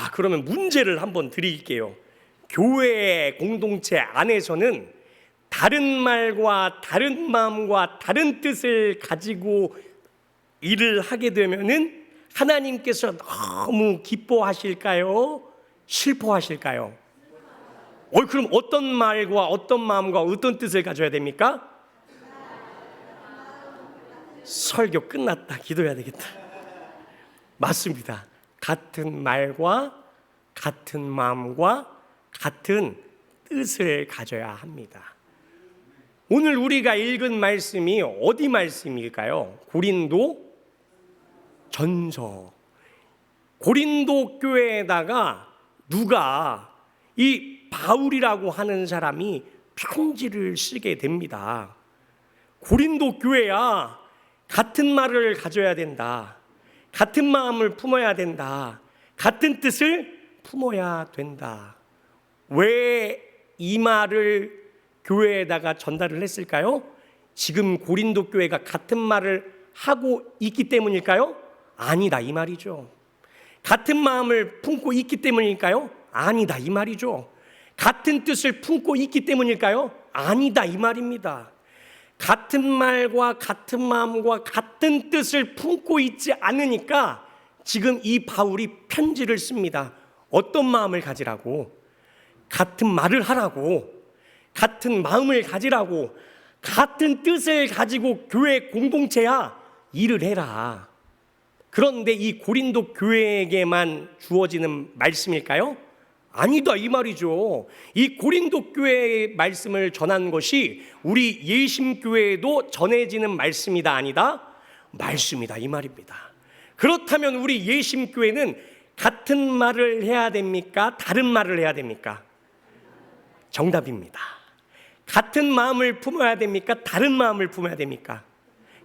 자, 그러면 문제를 한번 드릴게요. 교회 공동체 안에서는 다른 말과 다른 마음과 다른 뜻을 가지고 일을 하게 되면은 하나님께서 너무 기뻐하실까요? 슬퍼하실까요? 그럼 어떤 말과 어떤 마음과 어떤 뜻을 가져야 됩니까? 설교 끝났다. 기도해야 되겠다. 맞습니다. 같은 말과 같은 마음과 같은 뜻을 가져야 합니다. 오늘 우리가 읽은 말씀이 어디 말씀일까요? 고린도 전서. 고린도 교회에다가 누가 이 바울이라고 하는 사람이 편지를 쓰게 됩니다. 고린도 교회야, 같은 말을 가져야 된다. 같은 마음을 품어야 된다. 같은 뜻을 품어야 된다. 왜 이 말을 교회에다가 전달을 했을까요? 지금 고린도 교회가 같은 말을 하고 있기 때문일까요? 아니다, 이 말이죠. 같은 마음을 품고 있기 때문일까요? 아니다, 이 말이죠. 같은 뜻을 품고 있기 때문일까요? 아니다, 이 말입니다. 같은 말과 같은 마음과 같은 뜻을 품고 있지 않으니까 지금 이 바울이 편지를 씁니다. 어떤 마음을 가지라고? 같은 말을 하라고, 같은 마음을 가지라고, 같은 뜻을 가지고 교회 공동체야 일을 해라. 그런데 이 고린도 교회에게만 주어지는 말씀일까요? 아니다, 이 말이죠. 이 고린도 교회의 말씀을 전한 것이 우리 예심교회에도 전해지는 말씀이다, 아니다? 말씀이다, 이 말입니다. 그렇다면 우리 예심교회는 같은 말을 해야 됩니까? 다른 말을 해야 됩니까? 정답입니다. 같은 마음을 품어야 됩니까? 다른 마음을 품어야 됩니까?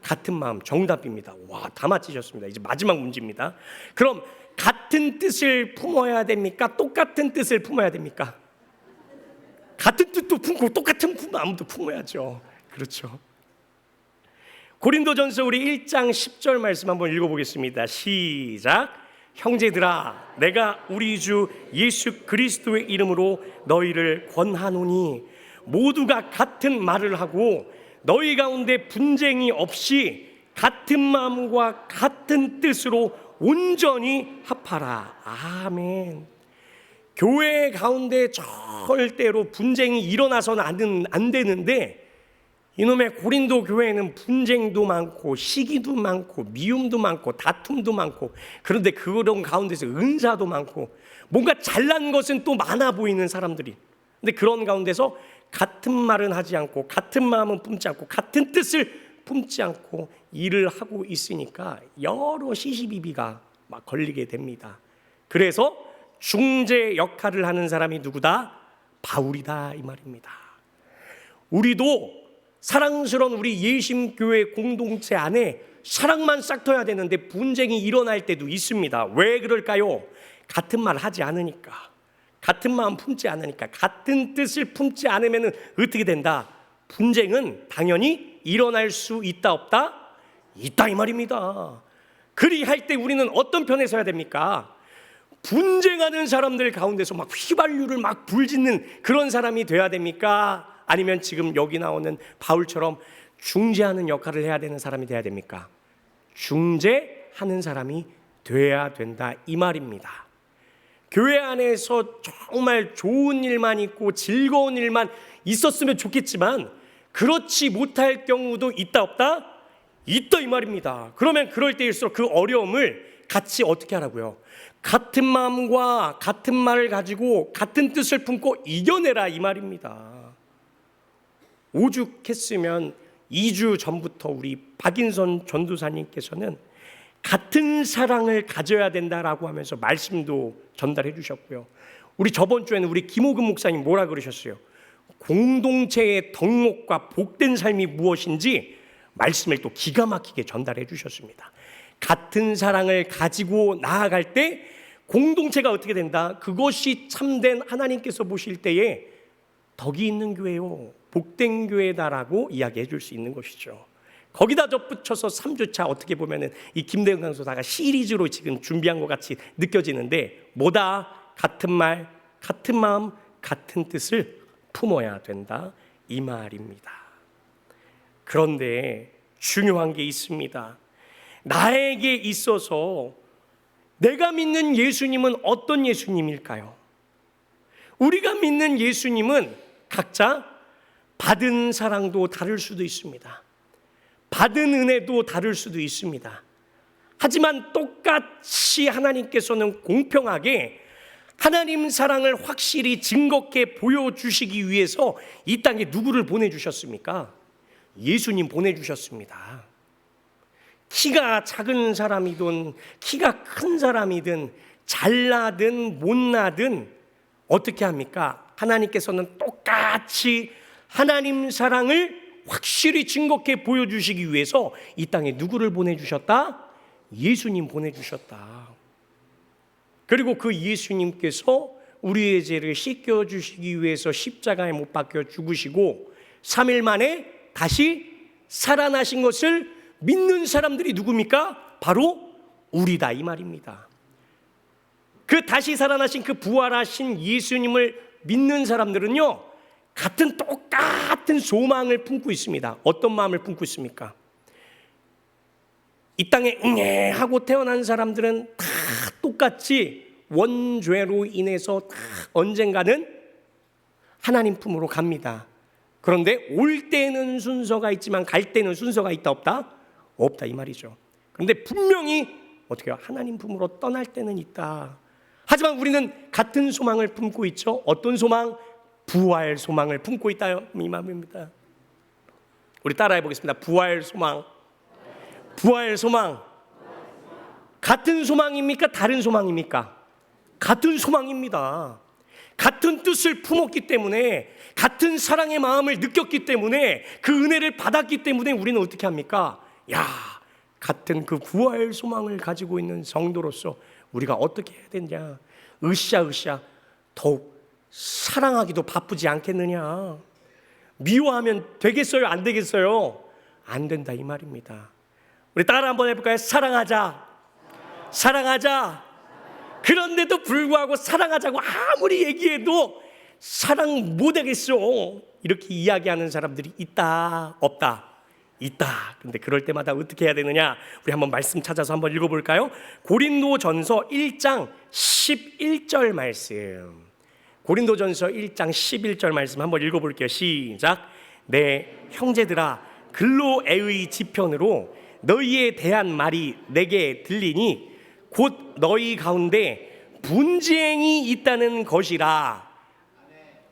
같은 마음. 정답입니다. 와, 다 맞히셨습니다. 이제 마지막 문제입니다. 그럼 같은 뜻을 품어야 됩니까? 똑같은 뜻을 품어야 됩니까? 같은 뜻도 품고 똑같은 마음도 품어야죠. 그렇죠. 고린도전서 우리 1장 10절 말씀 한번 읽어보겠습니다. 시작. 형제들아, 내가 우리 주 예수 그리스도의 이름으로 너희를 권하노니 모두가 같은 말을 하고 너희 가운데 분쟁이 없이 같은 마음과 같은 뜻으로 온전히 합하라. 아멘. 교회 가운데 절대로 분쟁이 일어나서는 안 되는데 이놈의 고린도 교회에는 분쟁도 많고 시기도 많고 미움도 많고 다툼도 많고, 그런데 그런 가운데서 은사도 많고 뭔가 잘난 것은 또 많아 보이는 사람들이, 근데 그런 가운데서 같은 말은 하지 않고 같은 마음은 품지 않고 같은 뜻을 품지 않고 일을 하고 있으니까 여러 시시비비가 막 걸리게 됩니다. 그래서 중재 역할을 하는 사람이 누구다? 바울이다, 이 말입니다. 우리도 사랑스러운 우리 예심교회 공동체 안에 사랑만 싹터야 되는데 분쟁이 일어날 때도 있습니다. 왜 그럴까요? 같은 말 하지 않으니까, 같은 마음 품지 않으니까, 같은 뜻을 품지 않으면 어떻게 된다? 분쟁은 당연히 일어날 수 있다, 없다? 있다, 이 말입니다. 그리할 때 우리는 어떤 편에 서야 됩니까? 분쟁하는 사람들 가운데서 막 휘발유를 막 불짓는 그런 사람이 돼야 됩니까? 아니면 지금 여기 나오는 바울처럼 중재하는 역할을 해야 되는 사람이 돼야 됩니까? 중재하는 사람이 돼야 된다, 이 말입니다. 교회 안에서 정말 좋은 일만 있고 즐거운 일만 있었으면 좋겠지만 그렇지 못할 경우도 있다, 없다? 있다, 이 말입니다. 그러면 그럴 때일수록 그 어려움을 같이 어떻게 하라고요? 같은 마음과 같은 말을 가지고 같은 뜻을 품고 이겨내라, 이 말입니다. 오죽했으면 2주 전부터 우리 박인선 전도사님께서는 같은 사랑을 가져야 된다라고 하면서 말씀도 전달해 주셨고요. 우리 저번 주에는 우리 김호금 목사님 뭐라 그러셨어요? 공동체의 덕목과 복된 삶이 무엇인지 말씀을 또 기가 막히게 전달해 주셨습니다. 같은 사랑을 가지고 나아갈 때 공동체가 어떻게 된다? 그것이 참된 하나님께서 보실 때에 덕이 있는 교회요, 복된 교회다라고 이야기해 줄 수 있는 것이죠. 거기다 덧붙여서 3주차 어떻게 보면은 이 김대영 강소사가 시리즈로 지금 준비한 것 같이 느껴지는데 뭐다? 같은 말, 같은 마음, 같은 뜻을 품어야 된다 이 말입니다. 그런데 중요한 게 있습니다. 나에게 있어서 내가 믿는 예수님은 어떤 예수님일까요? 우리가 믿는 예수님은 각자 받은 사랑도 다를 수도 있습니다. 받은 은혜도 다를 수도 있습니다. 하지만 똑같이 하나님께서는 공평하게 하나님 사랑을 확실히 증거케 보여주시기 위해서 이 땅에 누구를 보내주셨습니까? 예수님 보내주셨습니다. 키가 작은 사람이든 키가 큰 사람이든 잘나든 못나든 어떻게 합니까? 하나님께서는 똑같이 하나님 사랑을 확실히 증거케 보여주시기 위해서 이 땅에 누구를 보내주셨다? 예수님 보내주셨다. 그리고 그 예수님께서 우리의 죄를 씻겨주시기 위해서 십자가에 못 박혀 죽으시고 3일 만에 다시 살아나신 것을 믿는 사람들이 누굽니까? 바로 우리다 이 말입니다. 그 다시 살아나신 그 부활하신 예수님을 믿는 사람들은요 똑같은 소망을 품고 있습니다. 어떤 마음을 품고 있습니까? 이 땅에 응애하고 태어난 사람들은 다 똑같이 원죄로 인해서 다 언젠가는 하나님 품으로 갑니다. 그런데 올 때는 순서가 있지만 갈 때는 순서가 있다 없다? 없다 이 말이죠. 그런데 분명히 어떻게 해요? 하나님 품으로 떠날 때는 있다. 하지만 우리는 같은 소망을 품고 있죠. 어떤 소망? 부활 소망을 품고 있다 이 말입니다. 우리 따라해 보겠습니다. 부활 소망. 부활 소망. 같은 소망입니까? 다른 소망입니까? 같은 소망입니다. 같은 뜻을 품었기 때문에, 같은 사랑의 마음을 느꼈기 때문에, 그 은혜를 받았기 때문에 우리는 어떻게 합니까? 같은 그 부활 소망을 가지고 있는 성도로서 우리가 어떻게 해야 되냐? 으쌰으쌰 더욱 사랑하기도 바쁘지 않겠느냐? 미워하면 되겠어요? 안 되겠어요? 안 된다 이 말입니다. 우리 따라 한번 해볼까요? 사랑하자. 사랑하자. 그런데도 불구하고 사랑하자고 아무리 얘기해도 사랑 못하겠어 이렇게 이야기하는 사람들이 있다 없다? 있다. 근데 그럴 때마다 어떻게 해야 되느냐? 우리 한번 말씀 찾아서 한번 읽어볼까요? 고린도전서 1장 11절 말씀. 고린도전서 1장 11절 말씀 한번 읽어볼게요. 시작. 내 형제들아 글로에의 지편으로 너희에 대한 말이 내게 들리니 곧 너희 가운데 분쟁이 있다는 것이라.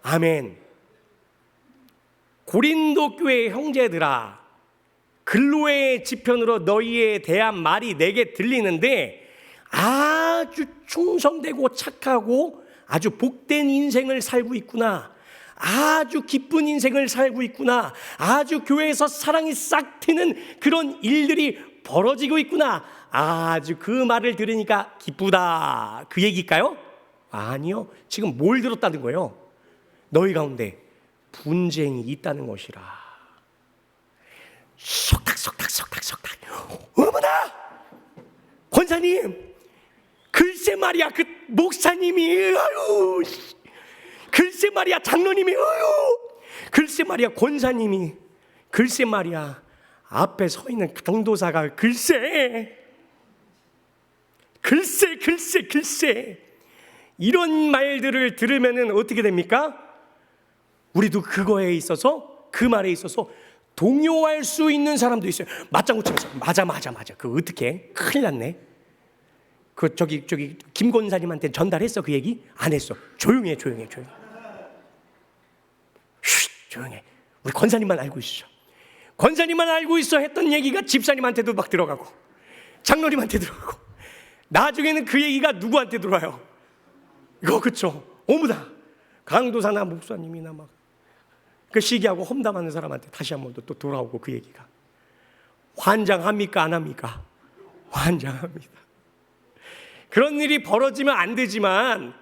아멘. 고린도 교회 형제들아 글로의 지편으로 너희에 대한 말이 내게 들리는데 아주 충성되고 착하고 아주 복된 인생을 살고 있구나. 아주 기쁜 인생을 살고 있구나. 아주 교회에서 사랑이 싹 트는 그런 일들이 벌어지고 있구나. 아주 그 말을 들으니까 기쁘다. 그 얘기일까요? 아니요. 지금 뭘 들었다는 거예요? 너희 가운데 분쟁이 있다는 것이라. 속닥. 어머나! 권사님! 글쎄 말이야 그 목사님이 아유 글쎄 말이야 장로님이 아유 글쎄 말이야 권사님이 글쎄 말이야 앞에 서 있는 강도사가 글쎄 이런 말들을 들으면은 어떻게 됩니까? 우리도 그거에 있어서 그 말에 있어서 동요할 수 있는 사람도 있어요. 맞장구 치면서 맞아 그 어떻게 큰일 났네. 그 저기 김 권사님한테 전달했어 그 얘기? 안 했어. 조용해. 조용해. 우리 권사님만 알고 있어. 권사님만 알고 있어 했던 얘기가 집사님한테도 막 들어가고 장로님한테 들어가고 나중에는 그 얘기가 누구한테 들어와요? 이거 그쵸? 어머나 강도사나 목사님이나 막 그 시기하고 험담하는 사람한테 다시 한 번 또 돌아오고 그 얘기가 환장합니까 안 합니까? 환장합니다. 그런 일이 벌어지면 안 되지만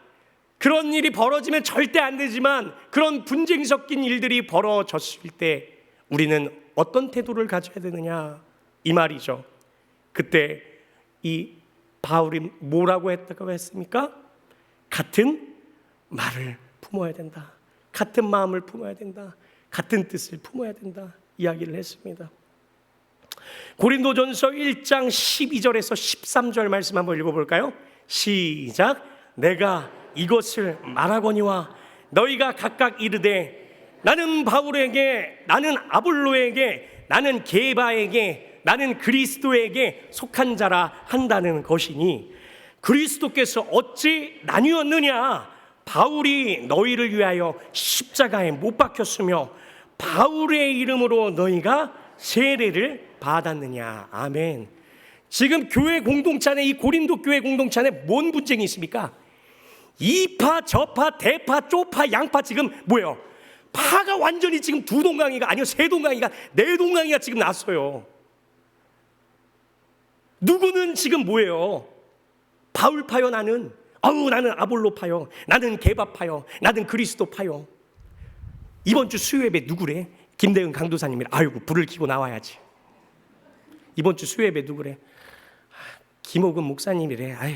그런 일이 벌어지면 절대 안 되지만 그런 분쟁 섞인 일들이 벌어졌을 때 우리는 어떤 태도를 가져야 되느냐 이 말이죠. 그때 이 바울이 뭐라고 했다고 했습니까? 같은 말을 품어야 된다. 같은 마음을 품어야 된다. 같은 뜻을 품어야 된다. 이야기를 했습니다. 고린도전서 1장 12절에서 13절 말씀 한번 읽어볼까요? 시작. 내가 이것을 말하거니와 너희가 각각 이르되 나는 바울에게, 나는 아볼로에게, 나는 게바에게, 나는 그리스도에게 속한 자라 한다는 것이니 그리스도께서 어찌 나뉘었느냐? 바울이 너희를 위하여 십자가에 못 박혔으며 바울의 이름으로 너희가 세례를 받았느냐. 아멘. 지금 교회 공동체 안에, 이 고린도 교회 공동체 안에 뭔 분쟁이 있습니까? 이파 저파 대파 쪼파 양파, 지금 뭐예요? 파가 완전히 지금 두 동강이가 아니요 세 동강이가 네 동강이가 지금 났어요. 누구는 지금 뭐예요? 바울 파요. 나는 아볼로 파요. 나는 게바 파요. 나는 그리스도 파요. 이번 주 수요 예배 누구래? 김대은 강도사님이 아이고 불을 켜고 나와야지. 이번 주 수요 예배 누구래? 김옥은 목사님이래. 아유.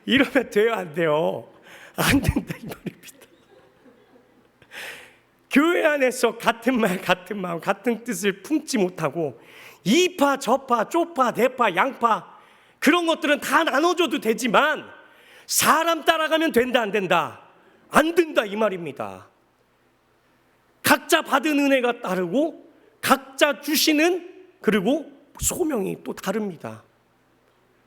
이러면 돼요, 안 돼요? 안 된다 이 말입니다. 교회 안에서 같은 말, 같은 마음, 같은 뜻을 품지 못하고 이파, 저파, 쪼파, 대파, 양파 그런 것들은 다 나눠줘도 되지만 사람 따라가면 된다, 안 된다? 안 된다 이 말입니다. 각자 받은 은혜가 다르고 각자 주시는 그리고 소명이 또 다릅니다.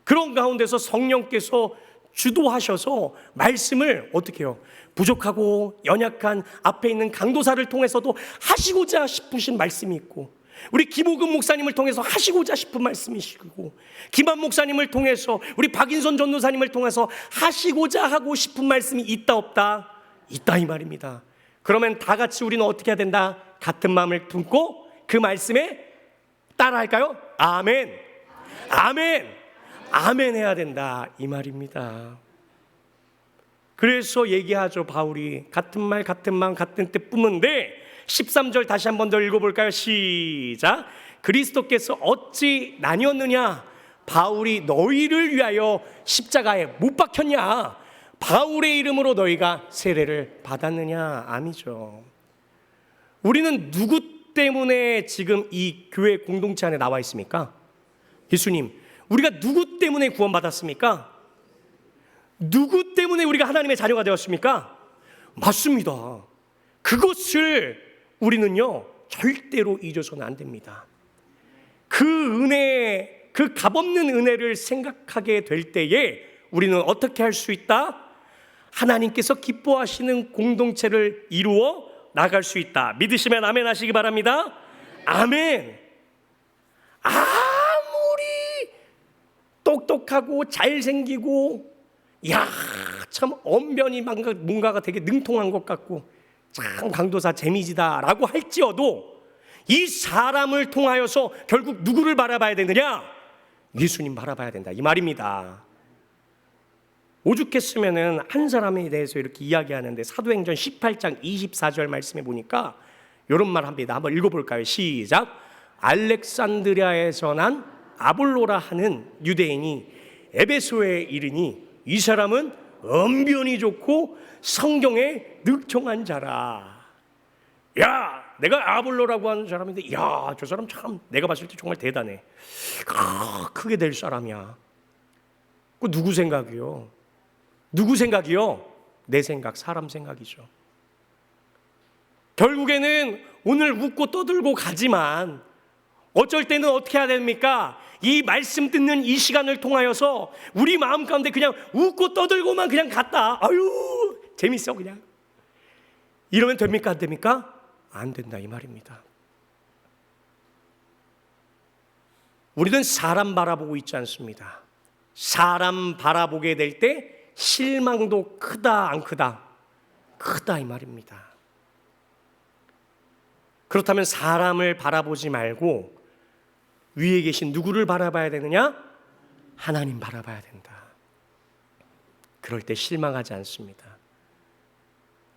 그런 가운데서 성령께서 주도하셔서 말씀을 어떻게 해요? 부족하고 연약한 앞에 있는 강도사를 통해서도 하시고자 싶으신 말씀이 있고, 우리 김호금 목사님을 통해서 하시고자 싶은 말씀이시고, 김한 목사님을 통해서 우리 박인선 전도사님을 통해서 하시고자 하고 싶은 말씀이 있다 없다? 있다 이 말입니다. 그러면 다 같이 우리는 어떻게 해야 된다? 같은 마음을 품고 그 말씀에 따라할까요? 아멘, 아멘, 아멘 해야 된다 이 말입니다. 그래서 얘기하죠. 바울이 같은 말, 같은 마음, 같은 뜻 뿜는데 13절 다시 한 번 더 읽어볼까요? 시작. 그리스도께서 어찌 나뉘었느냐? 바울이 너희를 위하여 십자가에 못 박혔냐? 바울의 이름으로 너희가 세례를 받았느냐? 아니죠. 우리는 누구 때문에 지금 이 교회 공동체 안에 나와 있습니까? 예수님, 우리가 누구 때문에 구원받았습니까? 누구 때문에 우리가 하나님의 자녀가 되었습니까? 맞습니다. 그것을 우리는요 절대로 잊어서는 안 됩니다. 그 은혜, 그 값없는 은혜를 생각하게 될 때에 우리는 어떻게 할 수 있다? 하나님께서 기뻐하시는 공동체를 이루어 나갈 수 있다. 믿으시면 아멘 하시기 바랍니다. 아멘. 아무리 똑똑하고 잘생기고 참 언변이 뭔가가 되게 능통한 것 같고 참 강도사 재미지다라고 할지어도 이 사람을 통하여서 결국 누구를 바라봐야 되느냐? 예수님 바라봐야 된다 이 말입니다. 오죽했으면은 한 사람에 대해서 이렇게 이야기하는데 사도행전 18장 24절 말씀에 보니까 이런 말 합니다. 한번 읽어볼까요? 시작. 알렉산드리아에서 난 아볼로라 하는 유대인이 에베소에 이르니 이 사람은 언변이 좋고 성경에 능통한 자라. 야, 내가 아볼로라고 하는 사람인데 야, 저 사람 참 내가 봤을 때 정말 대단해. 크게 될 사람이야. 그 누구 생각이요? 누구 생각이요? 내 생각, 사람 생각이죠. 결국에는 오늘 웃고 떠들고 가지만 어쩔 때는 어떻게 해야 됩니까? 이 말씀 듣는 이 시간을 통하여서 우리 마음 가운데 그냥 웃고 떠들고만 그냥 갔다. 아유 재밌어 그냥. 이러면 됩니까? 안 됩니까? 안 된다 이 말입니다. 우리는 사람 바라보고 있지 않습니다. 사람 바라보게 될 때 실망도 크다 안 크다? 크다 이 말입니다. 그렇다면 사람을 바라보지 말고 위에 계신 누구를 바라봐야 되느냐? 하나님 바라봐야 된다. 그럴 때 실망하지 않습니다.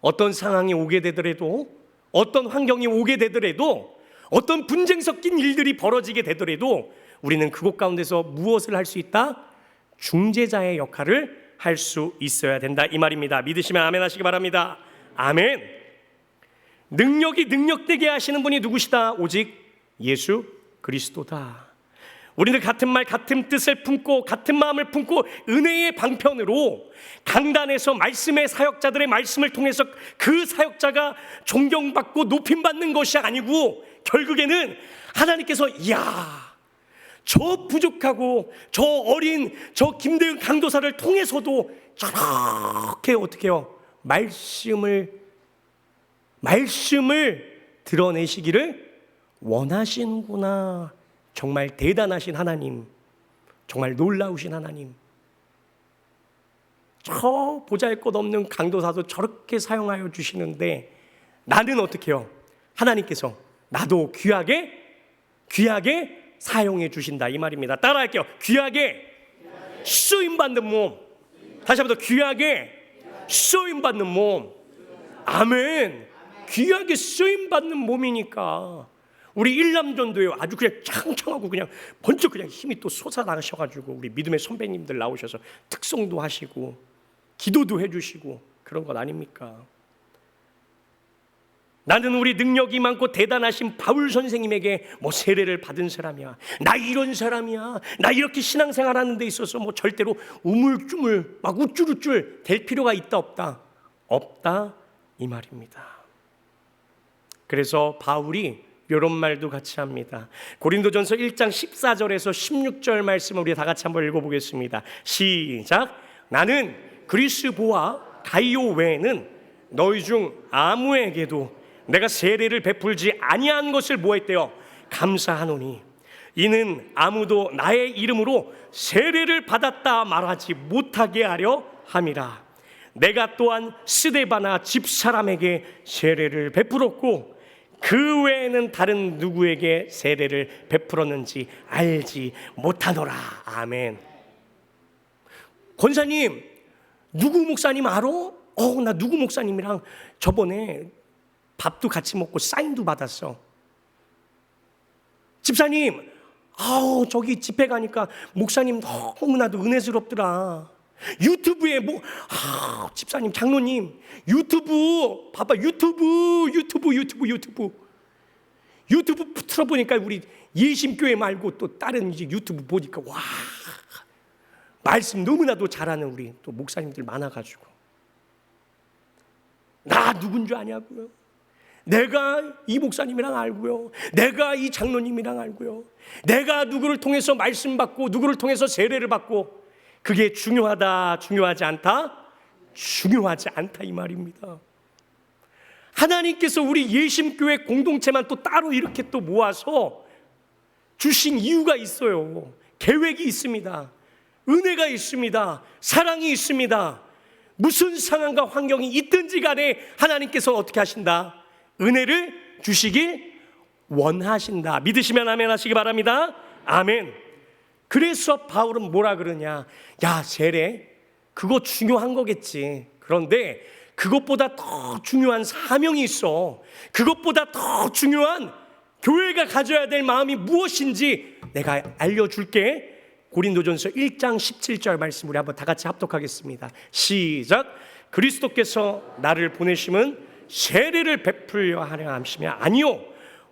어떤 상황이 오게 되더라도, 어떤 환경이 오게 되더라도, 어떤 분쟁 섞인 일들이 벌어지게 되더라도 우리는 그곳 가운데서 무엇을 할 수 있다? 중재자의 역할을 할 수 있어야 된다, 이 말입니다. 믿으시면 아멘 하시기 바랍니다. 아멘. 능력이 능력되게 하시는 분이 누구시다? 오직 예수 그리스도다. 우리는 같은 말 같은 뜻을 품고 같은 마음을 품고 은혜의 방편으로 강단에서 말씀의 사역자들의 말씀을 통해서 그 사역자가 존경받고 높임받는 것이 아니고, 결국에는 하나님께서 이야, 저 부족하고 저 어린 저 김대은 강도사를 통해서도 저렇게 어떻게 해요? 말씀을 드러내시기를 원하시는구나. 정말 대단하신 하나님, 정말 놀라우신 하나님. 저 보잘것없는 강도사도 저렇게 사용하여 주시는데 나는 어떻게 해요? 하나님께서 나도 귀하게 사용해 주신다, 이 말입니다. 따라할게요. 귀하게 쓰임받는 몸. 다시 한번 더, 귀하게 쓰임받는 몸. 아멘. 귀하게 쓰임받는 몸이니까 우리 일남전도에 아주 그냥 창창하고 그냥 번쩍 그냥 힘이 또 솟아나셔가지고 우리 믿음의 선배님들 나오셔서 특송도 하시고 기도도 해주시고 그런 것 아닙니까? 나는 우리 능력이 많고 대단하신 바울 선생님에게 뭐 세례를 받은 사람이야, 나 이런 사람이야, 나 이렇게 신앙생활하는 데 있어서 뭐 절대로 우물쭈물 막 우쭐우쭐 될 필요가 있다 없다 이 말입니다. 그래서 바울이 이런 말도 같이 합니다. 고린도전서 1장 14절에서 16절 말씀을 우리 다 같이 한번 읽어보겠습니다. 시작. 나는 그리스보와 가이오 외에는 너희 중 아무에게도 내가 세례를 베풀지 아니한 것을 뭐했대요? 감사하노니 이는 아무도 나의 이름으로 세례를 받았다 말하지 못하게 하려 함이라. 내가 또한 스데바나 집사람에게 세례를 베풀었고 그 외에는 다른 누구에게 세례를 베풀었는지 알지 못하노라. 아멘. 권사님, 누구 목사님 알아? 나 누구 목사님이랑 저번에 밥도 같이 먹고 사인도 받았어. 집사님, 저기 집회 가니까 목사님 너무나도 은혜스럽더라. 유튜브에 집사님, 장로님, 유튜브 봐봐. 유튜브 틀어보니까 우리 예심교회 말고 또 다른 이제 유튜브 보니까 와, 말씀 너무나도 잘하는 우리 또 목사님들 많아가지고 나 누군 줄 아냐고요. 내가 이 목사님이랑 알고요, 내가 이 장로님이랑 알고요, 내가 누구를 통해서 말씀 받고 누구를 통해서 세례를 받고, 그게 중요하다 중요하지 않다? 중요하지 않다 이 말입니다. 하나님께서 우리 예심교회 공동체만 또 따로 이렇게 또 모아서 주신 이유가 있어요. 계획이 있습니다. 은혜가 있습니다. 사랑이 있습니다. 무슨 상황과 환경이 있든지 간에 하나님께서 어떻게 하신다? 은혜를 주시길 원하신다. 믿으시면 아멘 하시기 바랍니다. 아멘. 그래서 바울은 뭐라 그러냐? 야, 세례 그거 중요한 거겠지. 그런데 그것보다 더 중요한 사명이 있어. 그것보다 더 중요한 교회가 가져야 될 마음이 무엇인지 내가 알려줄게. 고린도전서 1장 17절 말씀 우리 한번 다 같이 합독하겠습니다. 시작. 그리스도께서 나를 보내심은 세례를 베풀려 하려 하심이 아니요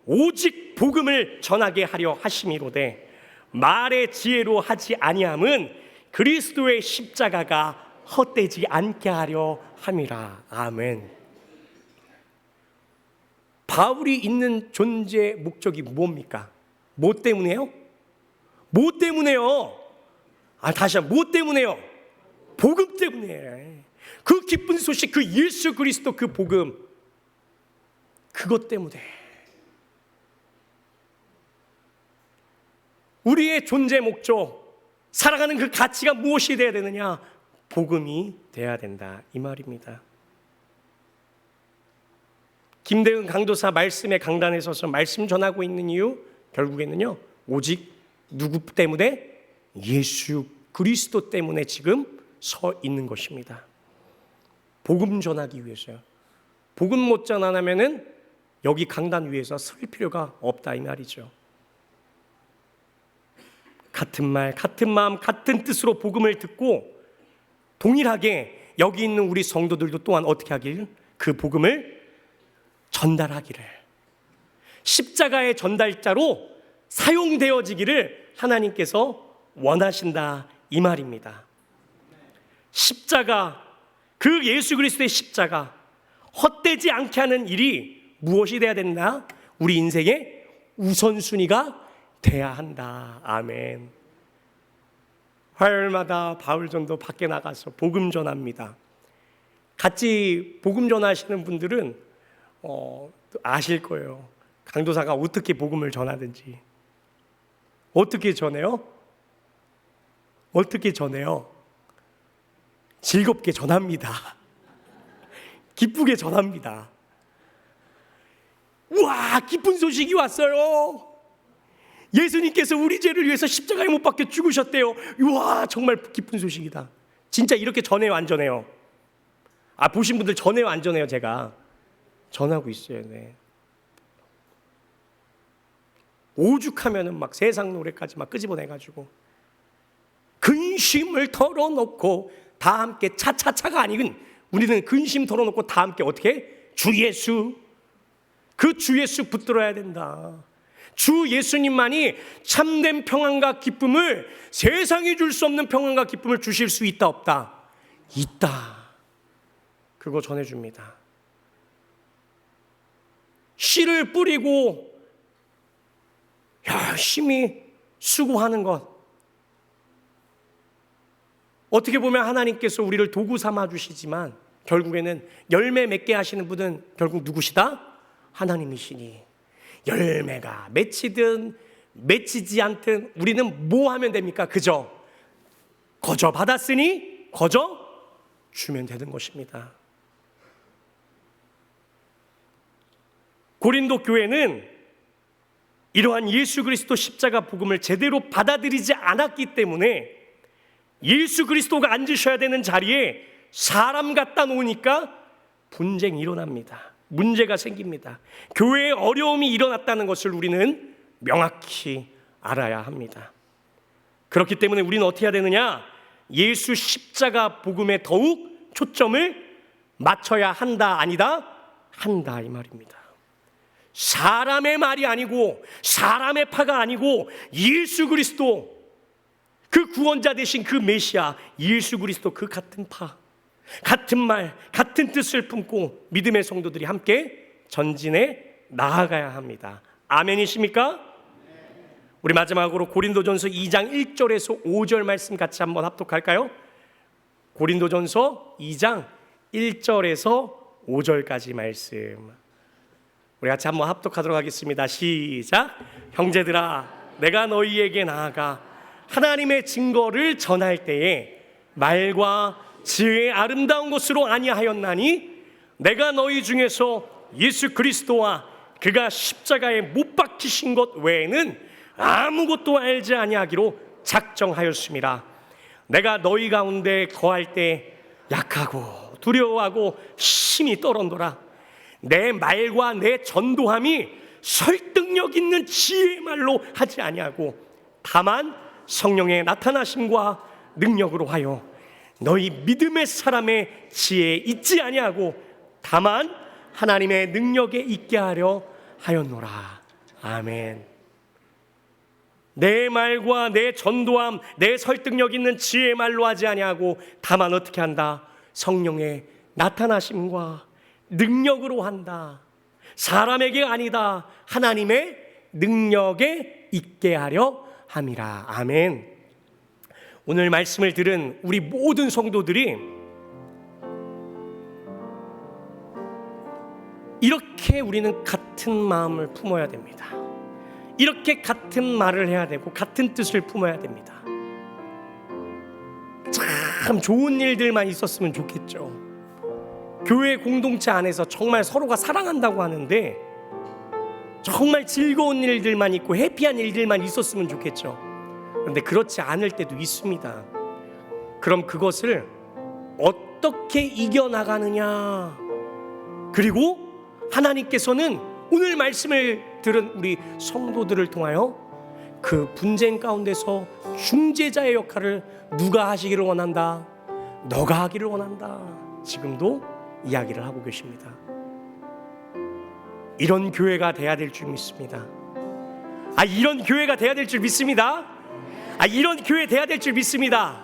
오직 복음을 전하게 하려 하심이로되 말의 지혜로 하지 아니함은 그리스도의 십자가가 헛되지 않게 하려 함이라. 아멘. 바울이 있는 존재 목적이 뭡니까? 뭐 때문에요? 뭐 때문에요? 다시 한번, 뭐 때문에요? 복음 때문에. 그 기쁜 소식, 그 예수 그리스도 그 복음, 그것 때문에. 우리의 존재 목적, 살아가는 그 가치가 무엇이 되어야 되느냐? 복음이 되어야 된다 이 말입니다. 김대은 강도사 말씀의 강단에 서서 말씀 전하고 있는 이유, 결국에는요 오직 누구 때문에? 예수 그리스도 때문에 지금 서 있는 것입니다. 복음 전하기 위해서요. 복음 못 전하면은 여기 강단 위에서 설 필요가 없다 이 말이죠. 같은 말, 같은 마음, 같은 뜻으로 복음을 듣고 동일하게 여기 있는 우리 성도들도 또한 어떻게 하길? 그 복음을 전달하기를, 십자가의 전달자로 사용되어지기를 하나님께서 원하신다 이 말입니다. 십자가, 그 예수 그리스도의 십자가, 헛되지 않게 하는 일이 무엇이 돼야 된다? 우리 인생의 우선순위가 돼야 한다. 아멘. 화요일마다 바울전도 밖에 나가서 복음 전합니다. 같이 복음 전하시는 분들은 아실 거예요. 강도사가 어떻게 복음을 전하든지. 어떻게 전해요? 어떻게 전해요? 즐겁게 전합니다. 기쁘게 전합니다. 우와, 기쁜 소식이 왔어요. 예수님께서 우리 죄를 위해서 십자가에 못 박혀 죽으셨대요. 우와, 정말 기쁜 소식이다. 진짜 이렇게 전해요, 안 전해요? 보신 분들 전해요, 안 전해요? 제가 전하고 있어요. 네. 오죽하면은 막 세상 노래까지 막 끄집어내가지고 근심을 털어놓고 다 함께 차차차가 아니군. 우리는 근심 털어놓고 다 함께 어떻게? 주 예수, 그 주 예수 붙들어야 된다. 주 예수님만이 참된 평안과 기쁨을, 세상이 줄 수 없는 평안과 기쁨을 주실 수 있다 없다? 있다. 그거 전해줍니다. 씨를 뿌리고 열심히 수고하는 것, 어떻게 보면 하나님께서 우리를 도구 삼아 주시지만 결국에는 열매 맺게 하시는 분은 결국 누구시다? 하나님이시니 열매가 맺히든 맺히지 않든 우리는 뭐 하면 됩니까? 그저 거저 받았으니 거저 주면 되는 것입니다. 고린도 교회는 이러한 예수 그리스도 십자가 복음을 제대로 받아들이지 않았기 때문에 예수 그리스도가 앉으셔야 되는 자리에 사람 갖다 놓으니까 분쟁이 일어납니다. 문제가 생깁니다. 교회에 어려움이 일어났다는 것을 우리는 명확히 알아야 합니다. 그렇기 때문에 우리는 어떻게 해야 되느냐? 예수 십자가 복음에 더욱 초점을 맞춰야 한다, 아니다? 한다 이 말입니다. 사람의 말이 아니고 사람의 파가 아니고 예수 그리스도, 그 구원자 되신 그 메시아 예수 그리스도, 그 같은 파, 같은 말, 같은 뜻을 품고 믿음의 성도들이 함께 전진해 나아가야 합니다. 아멘이십니까? 우리 마지막으로 고린도전서 2장 1절에서 5절 말씀 같이 한번 합독할까요? 고린도전서 2장 1절에서 5절까지 말씀 우리 같이 한번 합독하도록 하겠습니다. 시작. 형제들아, 내가 너희에게 나아가 하나님의 증거를 전할 때에 말과 지혜의 아름다운 것으로 아니하였나니 내가 너희 중에서 예수 그리스도와 그가 십자가에 못 박히신 것 외에는 아무것도 알지 아니하기로 작정하였습니다. 내가 너희 가운데 거할 때 약하고 두려워하고 힘이 떨어노라. 내 말과 내 전도함이 설득력 있는 지혜의 말로 하지 아니하고 다만 성령의 나타나심과 능력으로 하여 너희 믿음의 사람의 지혜에 있지 아니하고 다만 하나님의 능력에 있게 하려 하였노라. 아멘. 내 말과 내 전도함, 내 설득력 있는 지혜의 말로 하지 아니하고 다만 어떻게 한다? 성령의 나타나심과 능력으로 한다. 사람에게 아니다. 하나님의 능력에 있게 하려 함이라. 아멘. 오늘 말씀을 들은 우리 모든 성도들이 이렇게 우리는 같은 마음을 품어야 됩니다. 이렇게 같은 말을 해야 되고 같은 뜻을 품어야 됩니다. 참 좋은 일들만 있었으면 좋겠죠. 교회 공동체 안에서 정말 서로가 사랑한다고 하는데 정말 즐거운 일들만 있고 해피한 일들만 있었으면 좋겠죠. 그런데 그렇지 않을 때도 있습니다. 그럼 그것을 어떻게 이겨나가느냐? 그리고 하나님께서는 오늘 말씀을 들은 우리 성도들을 통하여 그 분쟁 가운데서 중재자의 역할을 누가 하시기를 원한다? 너가 하기를 원한다. 지금도 이야기를 하고 계십니다. 이런 교회가 돼야 될 줄 믿습니다. 이런 교회가 돼야 될 줄 믿습니다. 이런 교회 돼야 될 줄 믿습니다.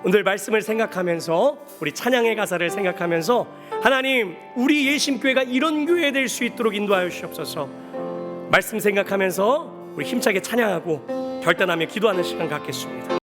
오늘 말씀을 생각하면서, 우리 찬양의 가사를 생각하면서, 하나님, 우리 예심교회가 이런 교회 될 수 있도록 인도하여 주시옵소서. 말씀 생각하면서 우리 힘차게 찬양하고 결단하며 기도하는 시간 갖겠습니다.